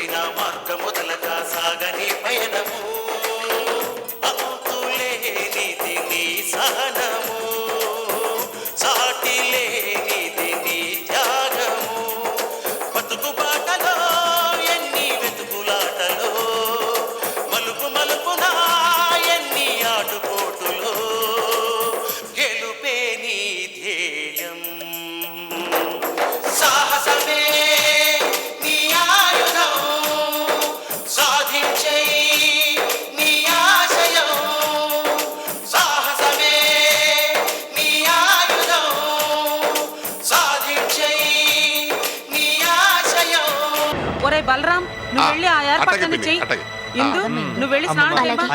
చేరిన మార్గముదలగా సాగని పయనము అంతులేనిది నీ సహనము సాటి లేనిది నీ త్యాగము బతుకు బాటలో ఎన్ని వెతుకులాటలో మలుపు మలుపునా ఎన్ని ఆటుపోటులో గెలుపే నీ ధ్యేయం సాహసమే నీ ఆయుధం సాధించే నీ ఆశయం సాహసమే నీ ఆయుధం సాధించే నీ ఆశయం. ఒరే బలరాం, నువ్వు వెళ్ళి ఆ ఏర్పాట్లన్నీ చెయ్యి. ఇందు, నువ్వు వెళ్ళి స్నానం చేయమ్మా.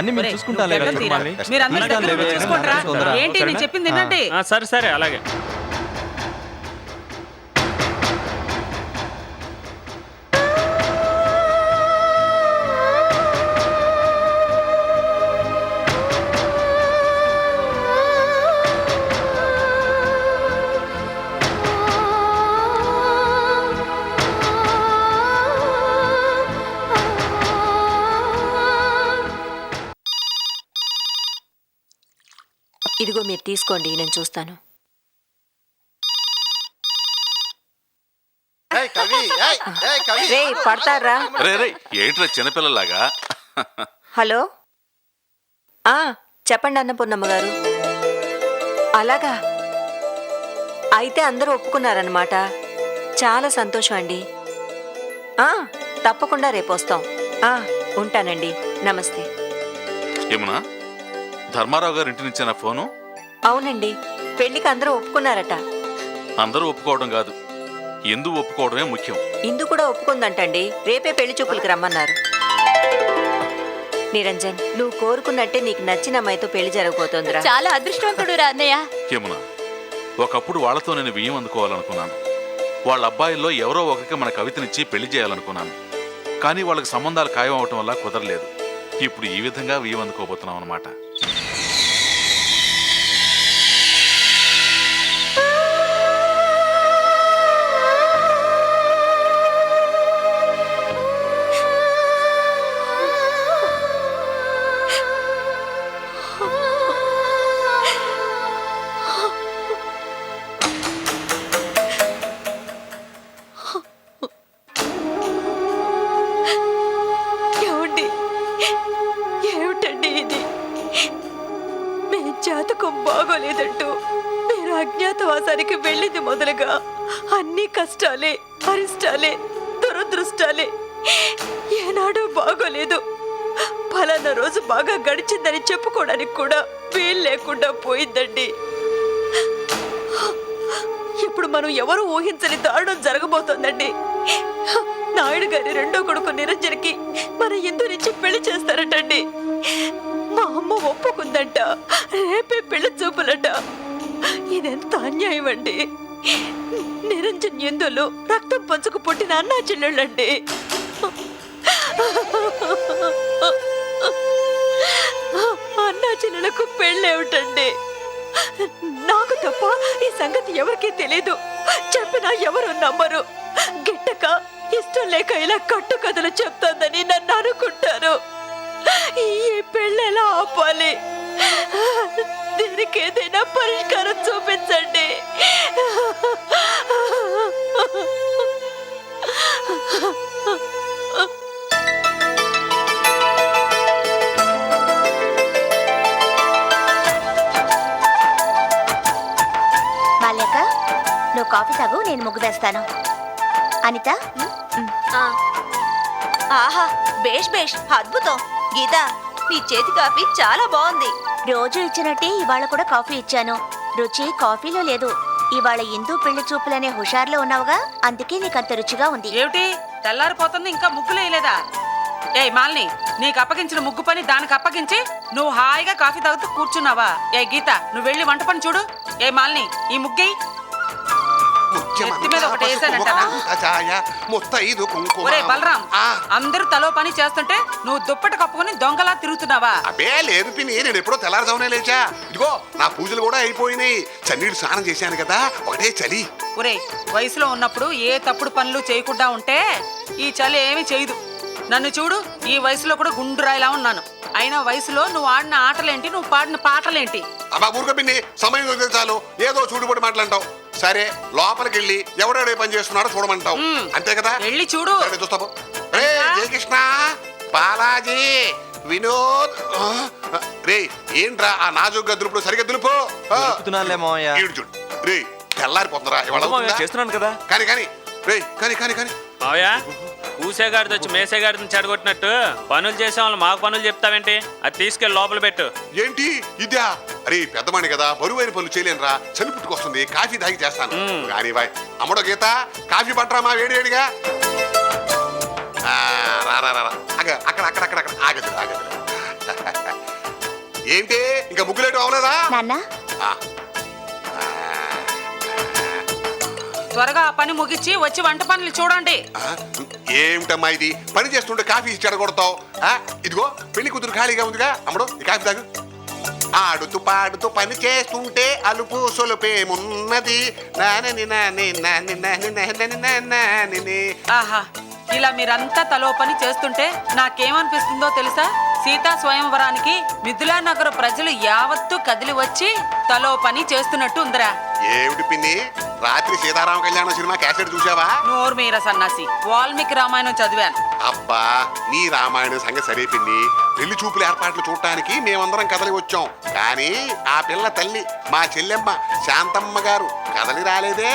మీరందరూ దగ్గర చూసుకుంటారా? ఏంటి నేను చెప్పింది ఏంటంటే? సరే సరే అలాగే. ఇదిగో మీరు తీసుకోండి, నేను చూస్తాను. రే పడతారా? ఏంట్రా చిన్నపిల్లలాగా? హలో, చెప్పండి అన్నపూర్ణమ్మ గారు. అలాగా, అయితే అందరూ ఒప్పుకున్నారన్నమాట. చాలా సంతోషం అండి. తప్పకుండా రేపు వస్తాం. ఉంటానండి, నమస్తే. ఏమన్నా ధర్మారావు గారి ఇంటి నుంచే నా ఫోను? అవునండి, పెళ్లికి అందరూ ఒప్పుకున్నారట. అందరూ ఒప్పుకోవడం కాదు, ఎందు ఒప్పుకోవడమే ముఖ్యం. ఇందు కూడా ఒప్పుకుందంటండి. రేపే పెళ్లి చూపులకి రమ్మన్నారు. నిరంజన్, నువ్వు కోరుకున్నట్టే నీకు నచ్చిన అమ్మాయితో పెళ్లి జరగబోతోందిరా. చాలా అదృష్టవంతుడు రా అన్నయ్య. యమున, ఒకప్పుడు వాళ్లతో నేను బియ్యం అందుకోవాలనుకున్నాను. వాళ్ళ అబ్బాయిల్లో ఎవరో ఒకరికి మన కవితనిచ్చి పెళ్లి చేయాలనుకున్నాను. కానీ వాళ్ళకి సంబంధాలు ఖాయం అవటం వల్ల కుదరలేదు. ఇప్పుడు ఈ విధంగా బియ్యం అందుకోబోతున్నాం అన్నమాట. ఏమిటండి ఇది? మీ జాతకం బాగోలేదంటూ మీరు అజ్ఞాతవాసానికి వెళ్ళింది మొదలుగా అన్ని కష్టాలే, అరిష్టాలే, దురదృష్టాలే. ఏనాడూ బాగోలేదు. ఫలానా రోజు బాగా గడిచిందని చెప్పుకోవడానికి కూడా వీలు లేకుండా పోయిందండి. ఇప్పుడు మనం ఎవరు ఊహించని దారుణం జరగబోతోందండి. నాయుడు గారి రెండో కొడుకు నిరంజన్కి మన ఇందు నుంచి పెళ్లి చేస్తారటండి. మా అమ్మ ఒప్పుకుందంట. రేపే పెళ్లి చూపులట. ఇదెంత అన్యాయం అండి. నిరంజన్ ఇందులో రక్తం పంచుకు పుట్టిన అన్నా చెల్లెళ్ళండి. అన్నా చెల్లెలకు పెళ్ళేమిటండి? నాకు తప్ప ఈ సంగతి ఎవరికీ తెలీదు. చెప్పినా ఎవరు నమ్మరు. గిట్టక ఇష్టం లేక ఇలా కట్టు కథలు చెప్తోందని నన్ను అనుకుంటారు. ఈ పెళ్ళెలా ఆపాలి? దీనికి ఏదైనా పరిష్కారం చూపించండి. మాల్యక్క, నువ్వు కాఫీ తాగు, నేను ముగ్గు వేస్తాను. అనిత, ఆహా, బేష్ బేష్, అద్భుతం. గీత, నీ చేతి కాఫీ చాలా బాగుంది. రోజు ఇచ్చినట్టే ఇవాళ కూడా కాఫీ ఇచ్చాను. రుచి కాఫీలో లేదు. ఇవాళ ఇందు పెళ్లి చూపులనే హుషారులో ఉన్నావుగా, అందుకే నీకు అంత రుచిగా ఉంది. ఏమిటి తెల్లారిపోతుంది, ఇంకా ముగ్గులేయలేదా? ఏ మాలిని, నీకు అప్పగించిన ముగ్గు పని దానికి అప్పగించి నువ్వు హాయిగా కాఫీ తాగుతూ కూర్చున్నావా? ఏ గీత, నువ్వు వెళ్ళి వంట పని చూడు. ఏ మాలిని, ఈ ముగ్గేయి. ఒరే బలరాం, అందరూ తలో పని చేస్తుంటే నువ్వు దుప్పటి కప్పుకొని దొంగలా తిరుగుతున్నావా? అబే లేదు పిన్ని, నేను ఎప్పుడో తెల్లారుజామునే లేచా. ఇదిగో నా పూజలు కూడా అయిపోయినాయి. చన్నీడు స్నానం చేశాను కదా, ఒకటే చలి. ఒరే, వయసులో ఉన్నప్పుడు ఏ తప్పుడు పనులు చేయకుండా ఉంటే ఈ చలి ఏమీ చేయదు. నన్ను చూడు, ఈ వయసులో కూడా గుండ్రాయిలా ఉన్నాను. అయినా వయసులో నువ్వు ఆడిన ఆటలేంటి, నువ్వు పాడిన పాటలేంటి? అబ్బా ఊరుకో పిన్ని, సమయం దొరికితే చాలు ఏదో చూడుబడి మాట్లాంటావు. సరే లోపలికి వెళ్ళి ఎవడెవడే పని చేస్తున్నాడో చూడమంటావు, అంతే కదా? వెళ్ళి చూడు. సరే చూస్తావు. రే జయకృష్ణ, బాలాజీ, వినోద్, రే ఏంట్రా ఆ నాజుగ్గా దులుపు సరిగ్గా దులుపు. ఈడు చూడు రే, తెల్లారిపోతుందిరా ఇవాళ అవుతుందా? చేస్తున్నాను కదా. కానీ కానీ రే కానీ కానీ కానీ మావయ్య, ఊసేగాడిది వచ్చి మేసేగాడిని చెడగొట్టినట్టు పనులు చేసే వాళ్ళు మాకు పనులు చెప్తావేంటి? అది తీసుకెళ్ళి లోపల పెట్టు. ఏంటి ఇద్యా? అరే పెద్దవాణి కదా, బరువైన పనులు చేయలేనురా, చలి పుట్టుకొస్తుంది. కాఫీ తాగి చేస్తాను కానీ బాయ్. అమ్మడో గీత, కాఫీ పట్టరా మా వేడి వేడిగా. రా రా రా అక్కడ అక్కడ అక్కడ అక్కడ ఆగదు ఆగదు. ఏంటి ఇంకా ముగ్గులేటు అవలేదా? నాన్న త్వరగా ఆ పని ముగించి వచ్చి వంట పనులు చూడండి. ఏమిటమ్మా ఇది, పని చేస్తుంటే కాఫీ చెడగొడతావు? ఇదిగో పెళ్లి కూతురు ఖాళీగా ఉందిగా, అమ్మడు ఈ కాఫీ తాగు. ఆడుతూ పాడుతూ పని చేస్తుంటే అలుపు సొలుపేమున్నది. ఆహా, ఇలా మీరంతా తలో పని చేస్తుంటే నాకేమనిపిస్తుందో తెలుసా? సీతా స్వయంవరానికి మిథిలా నగర ప్రజలు యావత్తు కదిలి వచ్చి తలో పని చేస్తున్నట్టు ఉందిరా. ఏమిటి పిన్ని, రాత్రి సీతారామ కళ్యాణ సినిమా క్యాసెట్ చూసావా? నోరు మీర సన్నాసి, వాల్మీకి రామాయణం చదివాను. అబ్బా నీ రామాయణం సంగతి సరే పిన్ని, పెళ్లి చూపుల ఏర్పాట్లు చూడటానికి మేమందరం కదలి వచ్చాం. కానీ ఆ పిల్ల తల్లి మా చెల్లెమ్మ శాంతమ్మ గారు కదలి రాలేదే.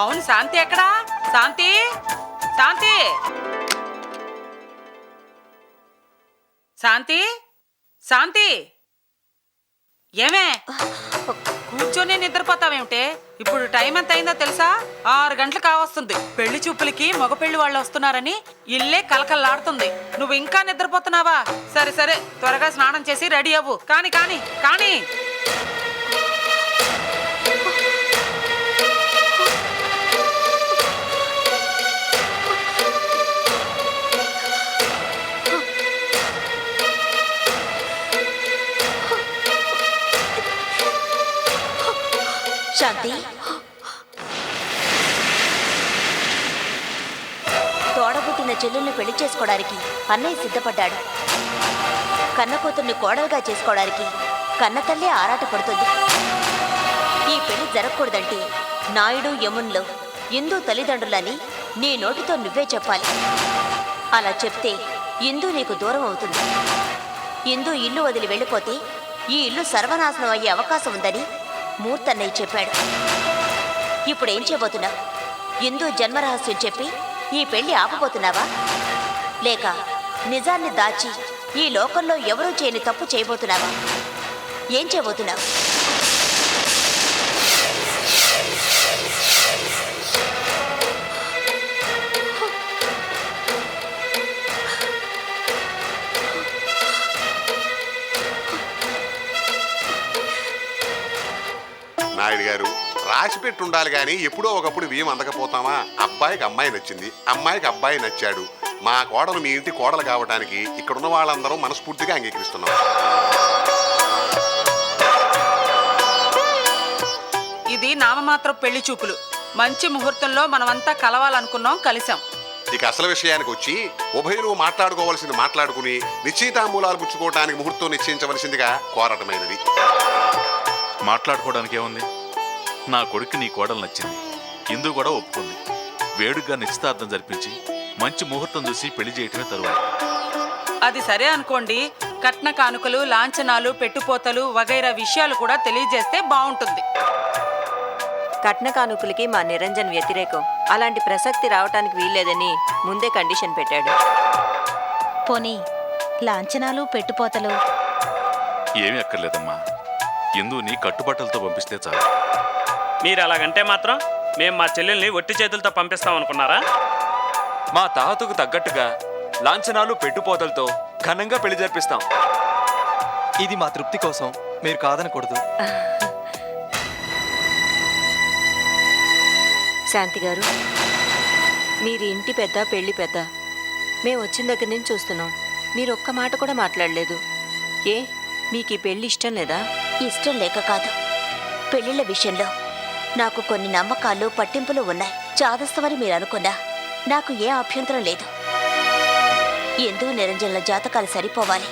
అవును, శాంతి ఎక్కడా? శాంతి, శాంతి, శాంతి, శాంతి, ఏమే కూర్చొని నిద్రపోతావేమిటే? ఇప్పుడు టైం ఎంత అయిందో తెలుసా? 6 గంటలు కావస్తుంది. పెళ్లి చూపులకి మగ పెళ్లి వాళ్ళు వస్తున్నారని ఇల్లే కలకల్లాడుతుంది. నువ్వు ఇంకా నిద్రపోతున్నావా? సరే సరే, త్వరగా స్నానం చేసి రెడీ అవ్వు. కానీ కానీ కానీ శాంతి, తోడబుట్టిన చెల్లెల్ని పెళ్లి చేసుకోవడానికి అన్నయ్య సిద్ధపడ్డాడు. కన్నకూతుర్ని కోడలుగా చేసుకోవడానికి కన్నతల్లే ఆరాటపడుతుంది. ఈ పెళ్లి జరగకూడదంటే నాయుడు యమున్లో ఇందు తల్లిదండ్రులని నీ నోటితో నువ్వే చెప్పాలి. అలా చెప్తే ఇందు నీకు దూరం అవుతుంది. ఇందు ఇల్లు వదిలి వెళ్ళిపోతే ఈ ఇల్లు సర్వనాశనం అయ్యే అవకాశం ఉందని మూర్తన్నయ్య చెప్పాడు. ఇప్పుడేం చేయబోతున్నావు? ఇందు జన్మరహస్యం చెప్పి ఈ పెళ్లి ఆపబోతున్నావా? లేక నిజాన్ని దాచి ఈ లోకంలో ఎవరూ చేయని తప్పు చేయబోతున్నావా? ఏం చేయబోతున్నావు? నాయుడు గారు, రాసి పెట్టి ఉండాలి కానీ ఎప్పుడో ఒకప్పుడు బియ్యం అందకపోతామా? అబ్బాయికి అమ్మాయి నచ్చింది, అమ్మాయికి అబ్బాయి నచ్చాడు. మా కోడలు మీ ఇంటి కోడలు కావడానికి ఇక్కడున్న వాళ్ళందరూ మనస్ఫూర్తిగా అంగీకరిస్తున్నాం. ఇది నామమాత్రం పెళ్లి చూపులు. మంచి ముహూర్తంలో మనమంతా కలవాలనుకున్నాం, కలిసాం. ఇక అసలు విషయానికి వచ్చి ఉభయులు మాట్లాడుకోవాల్సింది మాట్లాడుకుని నిశ్చితాంబూలాలు పుచ్చుకోవడానికి ముహూర్తం నిశ్చయించవలసిందిగా కోరటమైనది. మాట్లాడుకోవడానికి ఏముంది? నా కొడుకు నీ కోడలు నచ్చింది, ఇందు కూడా ఒప్పుకుంది. వేడుగ్గా నిశ్చితార్థం జరిపించి మంచి ముహూర్తం చూసి పెళ్లి చేయటమే తరువాత. అది సరే అనుకోండి, కట్న కానుకలు, లాంఛనాలు, పెట్టుపోతలు వగైరా విషయాలు కూడా తెలియజేస్తే బాగుంటుంది. కట్న కానుకలకి మా నిరంజన్ వ్యతిరేకం. అలాంటి ప్రసక్తి రావటానికి వీల్లేదని ముందే కండిషన్ పెట్టాడు. పోనీ లాంఛనాలు, పెట్టుపోతలు ఏమీ అక్కర్లేదమ్మా, ఇందుని కట్టుబట్టలతో పంపిస్తే చాలు. మీరు అలాగంటే మాత్రం మేము మా చెల్లెల్ని ఒట్టి చేతులతో పంపిస్తాం అనుకున్నారా? మా తాతకు తగ్గట్టుగా లాంఛనాలు పెట్టుపోతలతో ఘనంగా పెళ్లి జరిపిస్తాం. ఇది మా తృప్తి కోసం, మీరు కాదనకూడదు. శాంతి గారు, మీరు ఇంటి పెద్ద, పెళ్లి పెద్ద. మేము వచ్చిన దగ్గర నుంచి చూస్తున్నాం, మీరు ఒక్క మాట కూడా మాట్లాడలేదు. ఏ, మీకు ఈ పెళ్లి ఇష్టం లేదా? ఇష్టం లేక కాదు, పెళ్లిళ్ళ విషయంలో నాకు కొన్ని నమ్మకాలు, పట్టింపులు ఉన్నాయి. చాదస్తమని మీరు అనుకున్నా నాకు ఏ అభ్యంతరం లేదు. ఎందు నిరంజన్ల జాతకాలు సరిపోవాలి.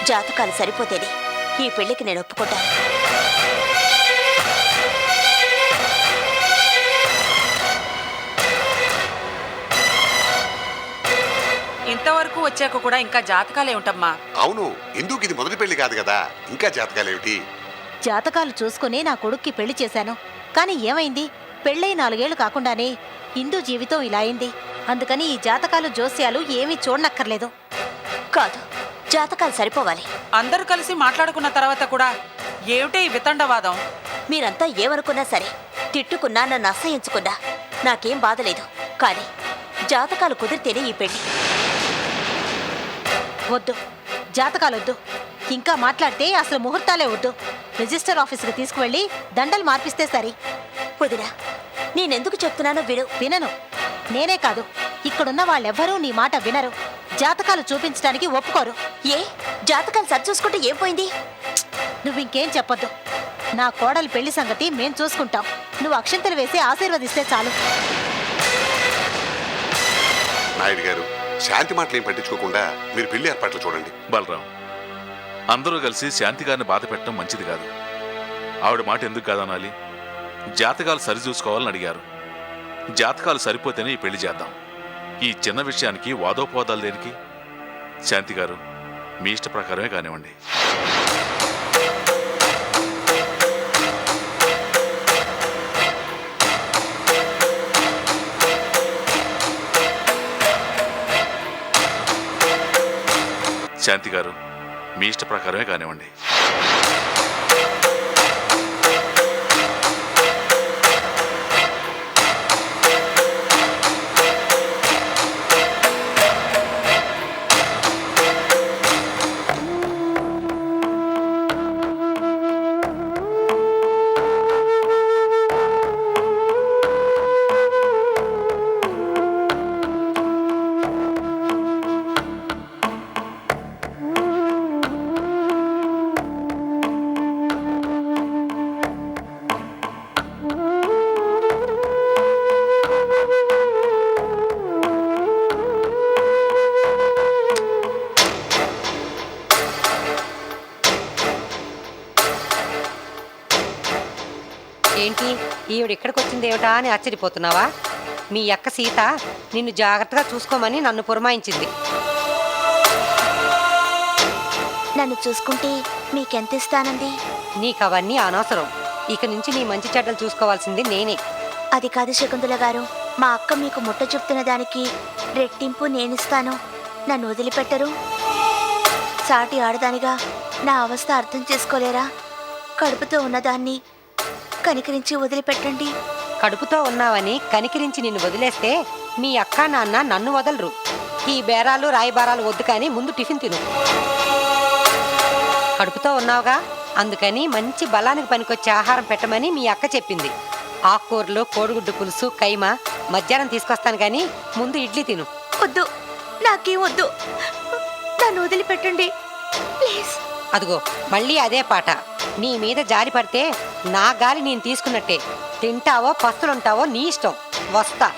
జాతకాలు సరిపోతేనే ఈ పెళ్లికి నేను ఒప్పుకుంటాను. ఇంతవరకు వచ్చాక కూడా ఇంకా జాతకాలే ఉంటామ్మా. అవును, ఎందుకు ఇది మొదటి పెళ్లి కాదు కదా, ఇంకా జాతకాలేమిటి? జాతకాలు చూసుకుని నా కొడుక్కి పెళ్లి చేశాను. కానీ ఏమైంది? పెళ్ళై 4 ఏళ్లు కాకుండానే హిందూ జీవితం ఇలా అయింది. అందుకని ఈ జాతకాలు జోస్యాలు ఏమీ చూడనక్కర్లేదు. కాదు, జాతకాలు సరిపోవాలి. అందరూ కలిసి మాట్లాడుకున్న తర్వాత కూడా ఏమిటే ఈ వితండవాదం? మీరంతా ఏమనుకున్నా సరే, తిట్టుకున్నా నన్ను అసహించుకున్నా నాకేం బాధలేదు. కానీ జాతకాలు కుదిరితేనే ఈ పెళ్లి. వద్దు, జాతకాలొద్దు. ఇంకా మాట్లాడితే అసలు ముహూర్తాలే వద్దు. రిజిస్టర్ ఆఫీసుకు తీసుకువెళ్ళి దండలు మార్పిస్తే సరి. వదినా, నేనెందుకు చెప్తున్నానో వినను. నేనే కాదు, ఇక్కడున్న వాళ్ళెవ్వరూ నీ మాట వినరు. జాతకాలు చూపించడానికి ఒప్పుకోరు. ఏ జాతకాలు సరిచూసుకుంటే ఏం పోయింది? నువ్వింకేం చెప్పొద్దు. నా కోడలి పెళ్లి సంగతి మేం చూసుకుంటాం. నువ్వు అక్షంతలు వేసి ఆశీర్వదిస్తే చాలు. నాయుడు గారు, శాంతి మాటలు ఏం పట్టించుకోకుండా మీరు పెళ్లి ఏర్పాట్లు చూడండి. బలరాం, అందరూ కలిసి శాంతి గారిని బాధ పెట్టడం మంచిది కాదు. ఆవిడ మాట ఎందుకు కాదనాలి? జాతకాలు సరిచూసుకోవాలని అడిగారు. జాతకాలు సరిపోతేనే ఈ పెళ్లి చేద్దాం. ఈ చిన్న విషయానికి వాదోపవాదాలు దేనికి? శాంతి గారు, మీ ఇష్ట ప్రకారమే కానివ్వండి. శాంతి గారు, మీ ఇష్ట ప్రకారమే కానివ్వండి. ఏంటి ఈవిడ ఇక్కడికి వచ్చిందేమిటా అని ఆశ్చర్యపోతున్నావా? మీ అక్క సీత నిన్ను జాగ్రత్తగా చూసుకోమని నన్ను పురమాయించింది. నన్ను చూసుకుంటే మీకెంత ఇస్తానండి? నీకు అవన్నీ అనవసరం. ఇక నుంచి నీ మంచి చెడ్డలు చూసుకోవాల్సింది నేనే. అది కాదు శకుంతల గారు, మా అక్క మీకు ముట్ట చెప్తున్న దానికి రెట్టింపు నేనిస్తాను. నన్ను వదిలిపెట్టరు? సాటి ఆడదానిగా నా అవస్థ అర్థం చేసుకోలేరా? కడుపుతో ఉన్నదాన్ని కనికరించి వదిలిపెట్టండి. కడుపుతో ఉన్నావని కనికరించి నిన్ను వదిలేస్తే మీ అక్క నాన్న నన్ను వదలరు. ఈ బేరాలు రాయిబారాలు వద్దు, కానీ ముందు టిఫిన్ తిను. కడుపుతో ఉన్నావుగా, అందుకని మంచి బలానికి పనికొచ్చే ఆహారం పెట్టమని మీ అక్క చెప్పింది. ఆకుకూరలు, కోడిగుడ్డు పులుసు, కైమా మధ్యాహ్నం తీసుకొస్తాను, కానీ ముందు ఇడ్లీ తిను. వద్దు, నాకేం వద్దు, నన్ను వదిలిపెట్టండి ప్లీజ్. అదిగో మళ్ళీ అదే పాట. నీ మీద జారి పడితే నా గాలి నేను తీసుకున్నట్టే. తింటావో పస్తులుంటావో నీ ఇష్టం. వస్తా.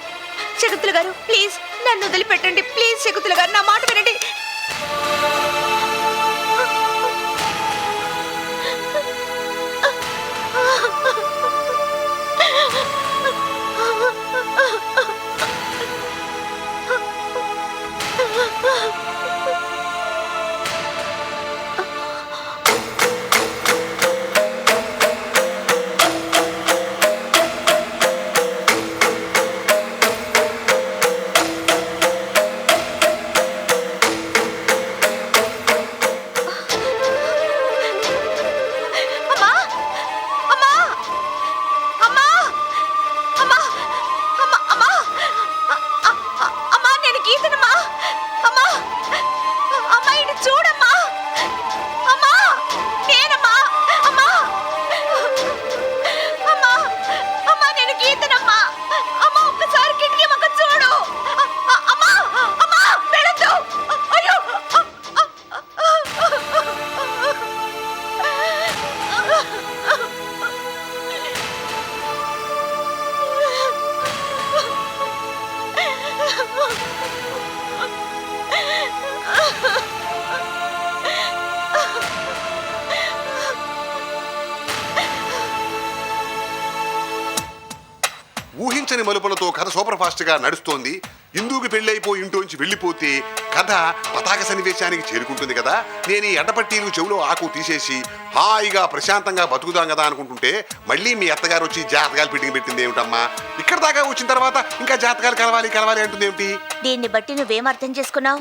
శకుంతల గారు ప్లీజ్ నన్ను వదిలిపెట్టండి ప్లీజ్. శకుంతల గారు నా మాట వినండి. ఫాస్ట్ గా నడుస్తోంది. ఇందుకు పెళ్లి అయిపోయి ఇంట్లోంచి వెళ్ళిపోతే కథ పతాక సన్నివేశానికి చేరుకుంటుంది కదా. నేను ఈ అడ్డపట్టీలు చెవులో ఆకు తీసేసి హాయిగా ప్రశాంతంగా బతుకుదాం కదా అనుకుంటుంటే మళ్ళీ మీ అత్తగారు వచ్చి జాతకాలు ఫిట్టింగ్ పెట్టింది ఏమిటమ్మా? ఇక్కడ దాకా వచ్చిన తర్వాత ఇంకా జాతకాలు కలవాలి అంటుంది ఏమిటి? దీన్ని బట్టి నువ్వేం అర్థం చేసుకున్నావు?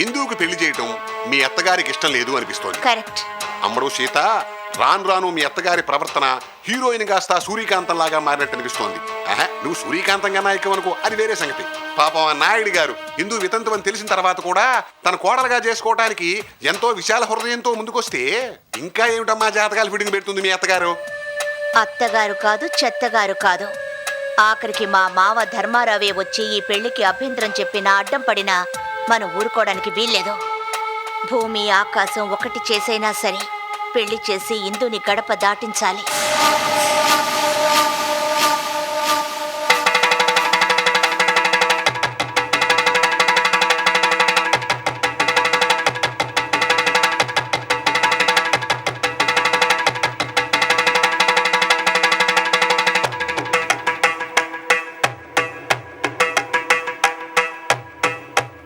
ఇందుకు పెళ్లి చేయటం మీ అత్తగారికి ఇష్టం లేదు అనిపిస్తోంది. కరెక్ట్. అమ్మడు సీత, రాను రాను మీ అత్తగారి ప్రవర్తన హీరోయిన్ కాస్త సూర్యకాంతం లాగా మారినట్టు అనిపిస్తోంది. నువ్వు సూర్యకాంతంగా నాయకమనుకో, అది వేరే సంగతి. పాపం ఆ నాయుడు గారు హిందూ వితంతు అని తెలిసిన తర్వాత కూడా తన కోడలుగా చేసుకోవడానికి ఎంతో విశాల హృదయంతో ముందుకొస్తే ఇంకా ఏమిటమ్మా జాతకాలు ఫిట్టింగ్ పెడుతుంది మీ అత్తగారు? అత్తగారు కాదు, చెత్తగారు కాదు. ఆఖరికి మా మావ ధర్మారావే వచ్చి ఈ పెళ్లికి అభ్యంతరం చెప్పినా అడ్డం పడినా మనం ఊరుకోవడానికి వీల్లేదు. భూమి ఆకాశం ఒకటి చేసైనా సరే పెళ్లి చేసి ఇందుని గడప దాటించాలి.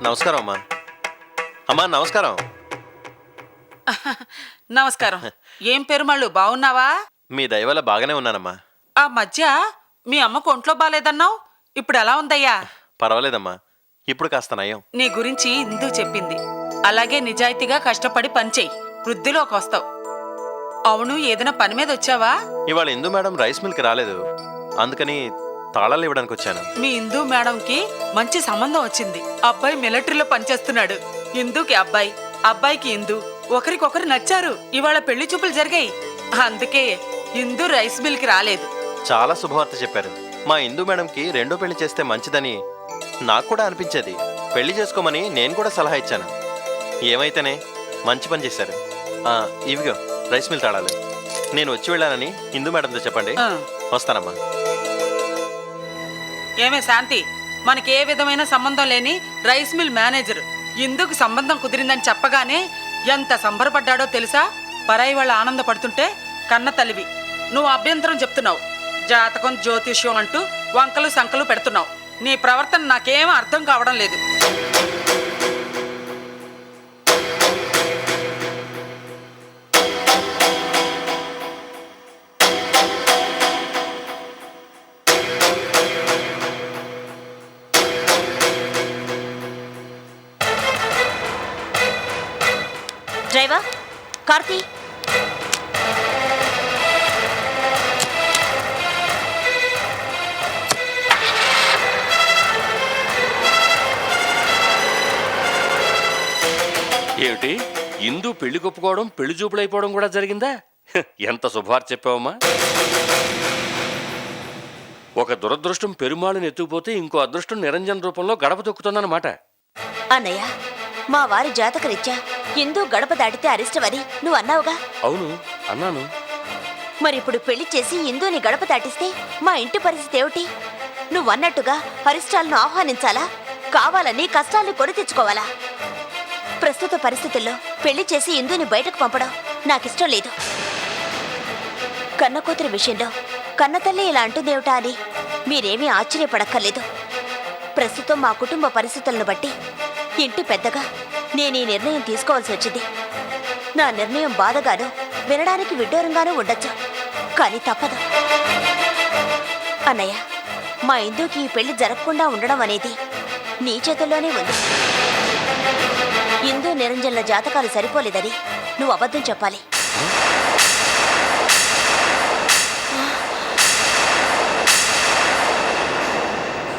నమస్కారం అమ్మా. అమ్మా నమస్కారం. నమస్కారం. ఏం పెరుమాళ్ళు, బాగున్నావా? మీ దయ వల్ల బాగానే ఉన్నానమ్మా. ఆ మధ్య మీ అమ్మకు ఒంట్లో బాలేదన్నావు, ఇప్పుడు ఎలా ఉందయ్యా? పర్వాలేదమ్మా, ఇప్పుడు కాస్త నయం. నీ గురించి ఇందు చెప్పింది. అలాగే నిజాయితీగా కష్టపడి పనిచేయి, వృద్ధిలోకి వస్తావు. అవును, ఏదైనా పని మీద వచ్చావా? ఇవాళ ఇందు మేడం రైస్ మిల్కి రాలేదు, అందుకని తాళాలు ఇవ్వడానికి వచ్చాను. మీ ఇందు మేడంకి మంచి సంబంధం వచ్చింది. అబ్బాయి మిలిటరీలో పనిచేస్తున్నాడు. ఇందుకి అబ్బాయి, అబ్బాయికి ఇందు ఒకరికొకరు నచ్చారు. ఇవాళ పెళ్లి చూపులు జరిగాయి. అందుకే ఇందు రైస్ మిల్కి రాలేదు. చాలా శుభవార్త చెప్పారు. మా ఇందు మేడంకి రెండో పెళ్లి చేస్తే మంచిదని నాకు కూడా అనిపించేది. పెళ్లి చేసుకోమని నేను కూడా సలహా ఇచ్చాను. ఏమైతేనే మంచి పని చేశారు. ఇవిగో రైస్ మిల్ తాళాలు. నేను వచ్చి వెళ్ళానని ఇందు మేడంతో చెప్పండి. వస్తానమ్మా. ఏమే శాంతి, మనకి ఏ విధమైన సంబంధం లేని రైస్ మిల్ మేనేజర్ ఇందుకు సంబంధం కుదిరిందని చెప్పగానే ఎంత సంబరపడ్డాడో తెలుసా? పరాయి వాళ్ళు ఆనందపడుతుంటే కన్న తల్లివి నువ్వు అభ్యంతరం చెప్తున్నావు. జాతకం జ్యోతిష్యం అంటూ వంకలు సంకలు పెడుతున్నావు. నీ ప్రవర్తన నాకేం అర్థం కావడం లేదు. డ్రైవర్ కార్తీ, ఏమిటి, ఇందు పెళ్లి కొప్పుకోవడం పెళ్లి చూపులైపోవడం కూడా జరిగిందా? ఎంత శుభవార్త చెప్పావమ్మా. ఒక దురదృష్టం పెరుమాళుని ఎత్తుకుపోతే ఇంకో అదృష్టం నిరంజన్ రూపంలో గడప తొక్కుతుందన్నమాట. అన్నయ్య, మా వారి జాతకరీత్యా ఇందు గడప దాటితే అరిష్టమని నువ్వు అన్నావుగా? అవును అన్నాను. మరిప్పుడు పెళ్లి చేసి ఇందుని గడప దాటిస్తే మా ఇంటి పరిస్థితి ఏమిటి? నువ్వన్నట్టుగా అరిష్టాలను ఆహ్వానించాలా, కావాలని కష్టాలను కొని తెచ్చుకోవాలా? ప్రస్తుత పరిస్థితుల్లో పెళ్లి చేసి ఇందుని బయటకు పంపడం నాకిష్టం లేదు. కన్నకూతురి విషయంలో కన్నతల్లి ఇలా అంటుందేమిటా అని మీరేమీ ఆశ్చర్యపడక్కర్లేదు. ప్రస్తుతం మా కుటుంబ పరిస్థితులను బట్టి ఇంటి పెద్దగా నేను ఈ నిర్ణయం తీసుకోవాల్సి వచ్చింది. నా నిర్ణయం బాధగాను, వినడానికి విడ్డూరంగానూ ఉండొచ్చు, కానీ తప్పదు. అన్నయ్య, మా ఇందుకి ఈ పెళ్లి జరగకుండా ఉండడం అనేది నీ చేతుల్లోనే ఉంది. ఇందు నిరంజన్ల జాతకాలు సరిపోలేదని నువ్వు అబద్ధం చెప్పాలి.